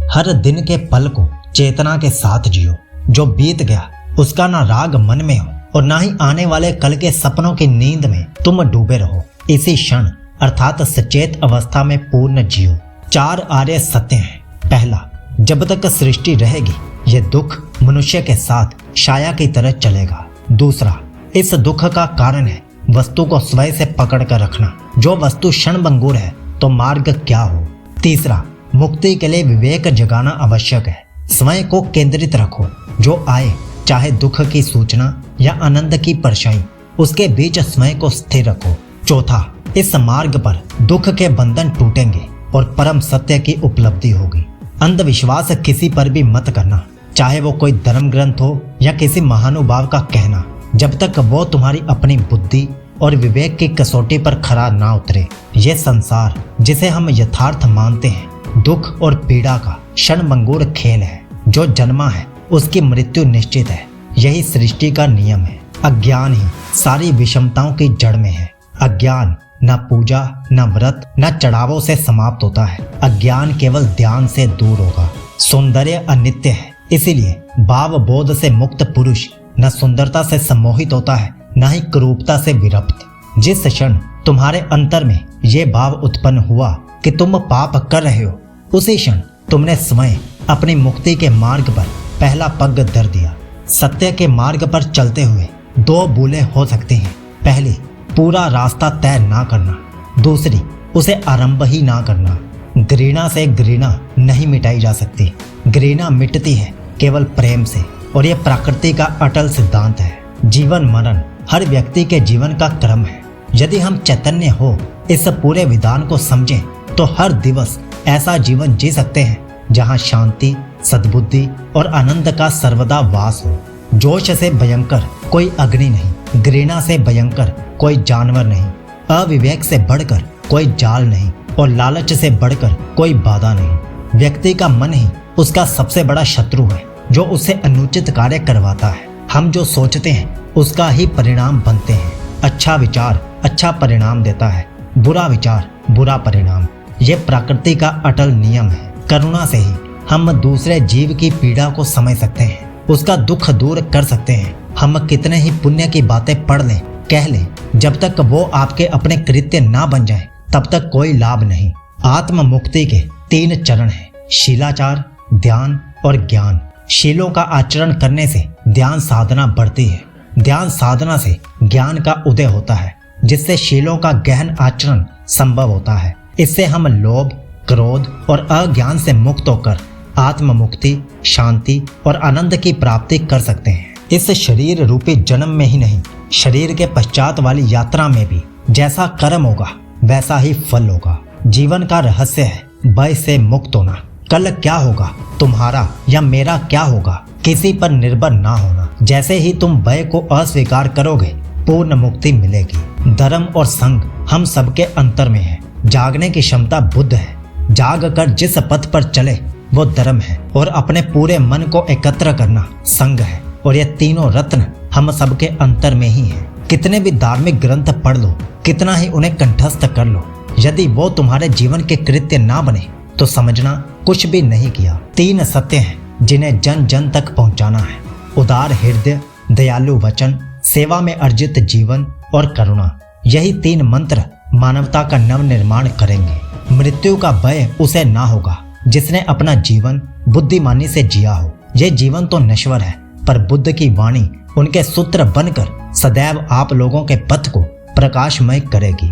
हर दिन के पल को चेतना के साथ जियो। जो बीत गया उसका ना राग मन में हो और ना ही आने वाले कल के सपनों की नींद में तुम डूबे रहो। इसी क्षण अर्थात सचेत अवस्था में पूर्ण जियो। 4 आर्य सत्य हैं। पहला, जब तक सृष्टि रहेगी ये दुख मनुष्य के साथ छाया की तरह चलेगा। दूसरा, इस दुख का कारण है वस्तु को स्वयं से पकड़ कर रखना। जो वस्तु क्षणभंगुर है तो मार्ग क्या हो। तीसरा, मुक्ति के लिए विवेक जगाना आवश्यक है। स्वयं को केंद्रित रखो। जो आए चाहे दुख की सूचना या आनंद की परछाई, उसके बीच स्वयं को स्थिर रखो। चौथा, इस मार्ग पर दुख के बंधन टूटेंगे और परम सत्य की उपलब्धि होगी। अंधविश्वास किसी पर भी मत करना, चाहे वो कोई धर्म ग्रंथ हो या किसी महानुभाव का कहना, जब तक वो तुम्हारी अपनी बुद्धि और विवेक की कसौटी पर खरा ना उतरे। ये संसार जिसे हम यथार्थ मानते हैं दुख और पीड़ा का क्षणभंगुर खेल है। जो जन्मा है उसकी मृत्यु निश्चित है। यही सृष्टि का नियम है। अज्ञान ही सारी विषमताओं की जड़ में है। अज्ञान न पूजा न व्रत न चढ़ावों से समाप्त होता है। अज्ञान केवल ध्यान से दूर होगा। सौंदर्य अनित्य है, इसीलिए भाव बोध से मुक्त पुरुष न सुंदरता से सम्मोहित होता है न ही क्रूरता से विरक्त। जिस क्षण तुम्हारे अंतर में ये भाव उत्पन्न हुआ कि तुम पाप कर रहे हो, उसी क्षण तुमने स्वयं अपनी मुक्ति के मार्ग पर पहला पग धर दिया। सत्य के मार्ग पर चलते हुए 2 भूलें हो सकती हैं। पहली, पूरा रास्ता तय ना करना। दूसरी, उसे आरंभ ही ना करना। घृणा से घृणा नहीं मिटाई जा सकती। घृणा मिटती है केवल प्रेम से, और यह प्रकृति का अटल सिद्धांत है। जीवन मरण हर व्यक्ति के जीवन का क्रम है। यदि हम चैतन्य हो इस पूरे विधान को समझें तो हर दिवस ऐसा जीवन जी सकते हैं जहां शांति, सद्बुद्धि और आनंद का सर्वदा वास हो। जोश से भयंकर कोई अग्नि नहीं, घृणा से भयंकर कोई जानवर नहीं, अविवेक से बढ़कर कोई जाल नहीं और लालच से बढ़कर कोई बाधा नहीं। व्यक्ति का मन ही उसका सबसे बड़ा शत्रु है, जो उससे अनुचित कार्य करवाता है। हम जो सोचते हैं उसका ही परिणाम बनते हैं। अच्छा विचार अच्छा परिणाम देता है, बुरा विचार बुरा परिणाम। यह प्रकृति का अटल नियम है। करुणा से ही हम दूसरे जीव की पीड़ा को समझ सकते हैं, उसका दुख दूर कर सकते हैं। हम कितने ही पुण्य की बातें पढ़ लें, कह लें, जब तक वो आपके अपने कृत्य ना बन जाए तब तक कोई लाभ नहीं। आत्म मुक्ति के 3 चरण हैं, शीलाचार, ध्यान और ज्ञान। शीलों का आचरण करने से ध्यान साधना बढ़ती है। ध्यान साधना से ज्ञान का उदय होता है, जिससे शीलों का गहन आचरण संभव होता है। इससे हम लोभ, क्रोध और अज्ञान से मुक्त होकर आत्म मुक्ति, शांति और आनंद की प्राप्ति कर सकते हैं। इस शरीर रूपी जन्म में ही नहीं, शरीर के पश्चात वाली यात्रा में भी जैसा कर्म होगा वैसा ही फल होगा। जीवन का रहस्य है भय से मुक्त होना। कल क्या होगा, तुम्हारा या मेरा क्या होगा, किसी पर निर्भर ना होना। जैसे ही तुम भय को अस्वीकार करोगे पूर्ण मुक्ति मिलेगी। धर्म और संग हम सबके अंतर में है। जागने की क्षमता बुद्ध है। जाग कर जिस पथ पर चले वो धर्म है, और अपने पूरे मन को एकत्र करना संग है। और ये तीनों रत्न हम सबके अंतर में ही हैं। कितने भी धार्मिक ग्रंथ पढ़ लो, कितना ही उन्हें कंठस्थ कर लो, यदि वो तुम्हारे जीवन के कृत्य ना बने तो समझना कुछ भी नहीं किया। 3 सत्य हैं जिन्हें जन जन तक पहुंचाना है। उदार हृदय, दयालु वचन, सेवा में अर्जित जीवन और करुणा। यही 3 मंत्र मानवता का नव निर्माण करेंगे। मृत्यु का भय उसे ना होगा जिसने अपना जीवन बुद्धिमानी से जिया हो। यह जीवन तो नश्वर है, पर बुद्ध की वाणी उनके सूत्र बनकर सदैव आप लोगों के पथ को प्रकाशमय करेगी।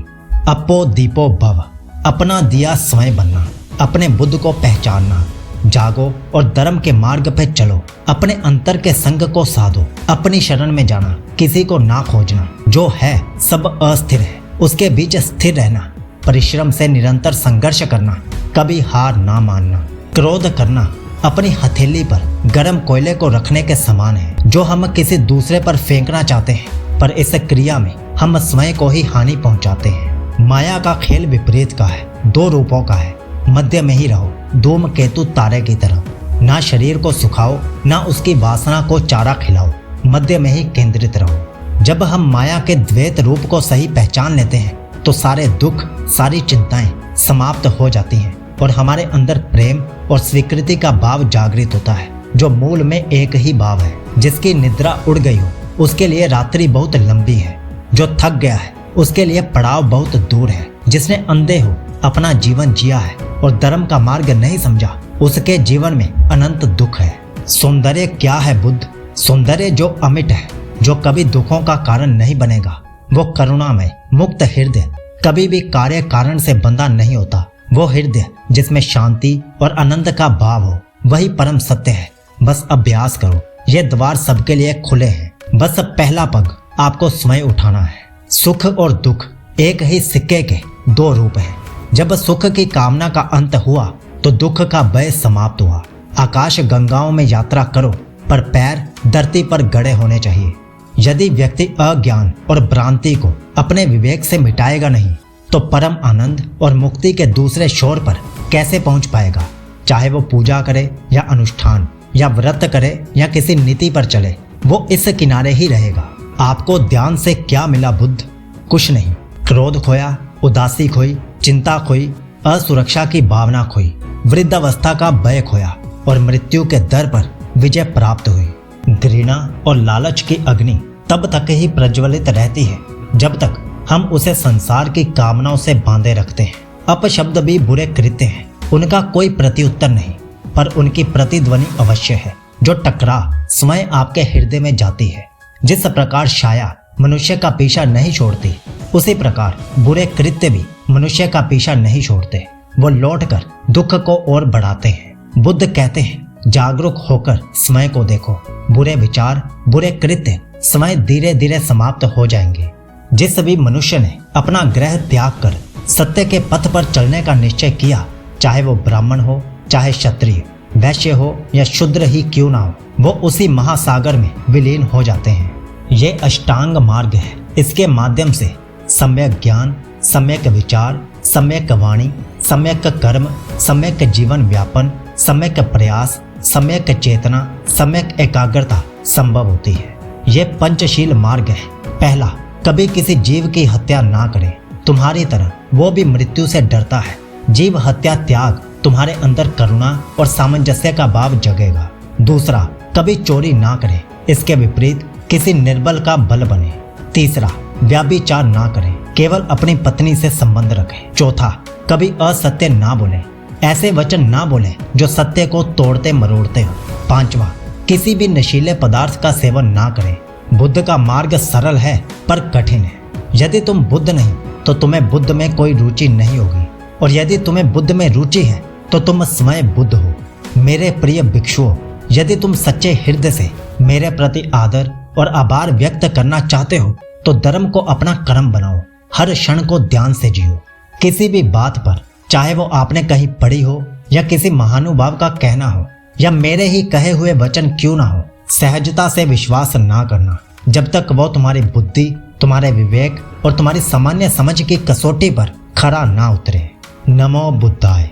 अपो दीपो भव, अपना दिया स्वयं बनना, अपने बुद्ध को पहचानना। जागो और धर्म के मार्ग पे चलो। अपने अंतर के संग को साधो। अपनी शरण में जाना, किसी को ना खोजना। जो है सब अस्थिर है, उसके बीच स्थिर रहना। परिश्रम से निरंतर संघर्ष करना, कभी हार ना मानना। क्रोध करना अपनी हथेली पर गर्म कोयले को रखने के समान है, जो हम किसी दूसरे पर फेंकना चाहते हैं, पर इस क्रिया में हम स्वयं को ही हानि पहुंचाते हैं। माया का खेल विपरीत का है, 2 रूपों का है। मध्य में ही रहो, धूमकेतु तारे की तरह। ना शरीर को सुखाओ, ना उसकी वासना को चारा खिलाओ। मध्य में ही केंद्रित रहो। जब हम माया के द्वैत रूप को सही पहचान लेते हैं तो सारे दुख, सारी चिंताएं समाप्त हो जाती हैं। और हमारे अंदर प्रेम और स्वीकृति का भाव जागृत होता है, जो मूल में एक ही भाव है। जिसकी निद्रा उड़ गई हो उसके लिए रात्रि बहुत लंबी है, जो थक गया है उसके लिए पड़ाव बहुत दूर है। जिसने अंधे हो अपना जीवन जिया है और धर्म का मार्ग नहीं समझा, उसके जीवन में अनंत दुख है। सौंदर्य क्या है बुद्ध? सौंदर्य जो अमिट है, जो कभी दुखों का कारण नहीं बनेगा, वो करुणामय मुक्त हृदय, कभी भी कार्य कारण से बंधा नहीं होता। वो हृदय जिसमें शांति और आनंद का भाव हो, वही परम सत्य है। बस अभ्यास करो, ये द्वार सबके लिए खुले हैं। बस पहला पग आपको स्वयं उठाना है। सुख और दुख एक ही सिक्के के दो रूप हैं। जब सुख की कामना का अंत हुआ तो दुख का भय समाप्त हुआ। आकाश गंगाओं में यात्रा करो, पर पैर धरती पर गड़े होने चाहिए। यदि व्यक्ति अज्ञान और भ्रांति को अपने विवेक से मिटाएगा नहीं, तो परम आनंद और मुक्ति के दूसरे छोर पर कैसे पहुंच पाएगा? चाहे वो पूजा करे या अनुष्ठान, या व्रत करे या किसी नीति पर चले, वो इस किनारे ही रहेगा। आपको ध्यान से क्या मिला बुद्ध? कुछ नहीं। क्रोध खोया, उदासी खोई, चिंता खोई, असुरक्षा की भावना खोई, वृद्धावस्था का भय खोया और मृत्यु के दर पर विजय प्राप्त हुई। घृणा और लालच की अग्नि तब तक ही प्रज्वलित रहती है जब तक हम उसे संसार की कामनाओं से बांधे रखते हैं। अपशब्द भी बुरे कृत्य हैं, उनका कोई प्रत्युत्तर नहीं, पर उनकी प्रतिध्वनि अवश्य है, जो टकरा स्वयं आपके हृदय में जाती है। जिस प्रकार छाया मनुष्य का पीछा नहीं छोड़ती, उसी प्रकार बुरे कृत्य भी मनुष्य का पीछा नहीं छोड़ते। वो लौटकर दुख को और बढ़ाते हैं। बुद्ध कहते हैं, जागरूक होकर समय को देखो। बुरे विचार, बुरे कृत्य स्वयं धीरे धीरे समाप्त हो जाएंगे। जिस भी मनुष्य ने अपना ग्रह त्याग कर सत्य के पथ पर चलने का निश्चय किया, चाहे वो ब्राह्मण हो, चाहे क्षत्रिय, वैश्य हो या शूद्र ही क्यों ना हो, वो उसी महासागर में विलीन हो जाते हैं। ये अष्टांग मार्ग है। इसके माध्यम से सम्यक ज्ञान, सम्यक विचार, सम्यक वाणी, सम्यक कर्म, सम्यक जीवन व्यापन, सम्यक प्रयास, सम्यक चेतना, सम्यक एकाग्रता संभव होती है। ये पंचशील मार्ग है। पहला, कभी किसी जीव की हत्या ना करें। तुम्हारी तरह वो भी मृत्यु से डरता है। जीव हत्या त्याग तुम्हारे अंदर करुणा और सामंजस्य का भाव जगेगा। दूसरा, कभी चोरी ना करें। इसके विपरीत किसी निर्बल का बल बने। तीसरा, व्याभिचार ना करें, केवल अपनी पत्नी से संबंध रखें। चौथा, कभी असत्य ना बोलें, ऐसे वचन ना बोलें जो सत्य को तोड़ते मरोड़ते हो। पांचवा, किसी भी नशीले पदार्थ का सेवन ना करें। बुद्ध का मार्ग सरल है पर कठिन है। यदि तुम बुद्ध नहीं तो तुम्हें बुद्ध में कोई रुचि नहीं होगी, और यदि तुम्हें बुद्ध में रुचि है तो तुम स्वयं बुद्ध हो। मेरे प्रिय भिक्षुओं, यदि तुम सच्चे हृदय से मेरे प्रति आदर और आभार व्यक्त करना चाहते हो तो धर्म को अपना कर्म बनाओ। हर क्षण को ध्यान से जियो। किसी भी बात पर, चाहे वो आपने कहीं पढ़ी हो या किसी महानुभाव का कहना हो या मेरे ही कहे हुए वचन क्यों ना हो, सहजता से विश्वास ना करना जब तक वो तुम्हारी बुद्धि, तुम्हारे विवेक और तुम्हारी सामान्य समझ की कसौटी पर खरा ना उतरे। नमो बुद्धाय।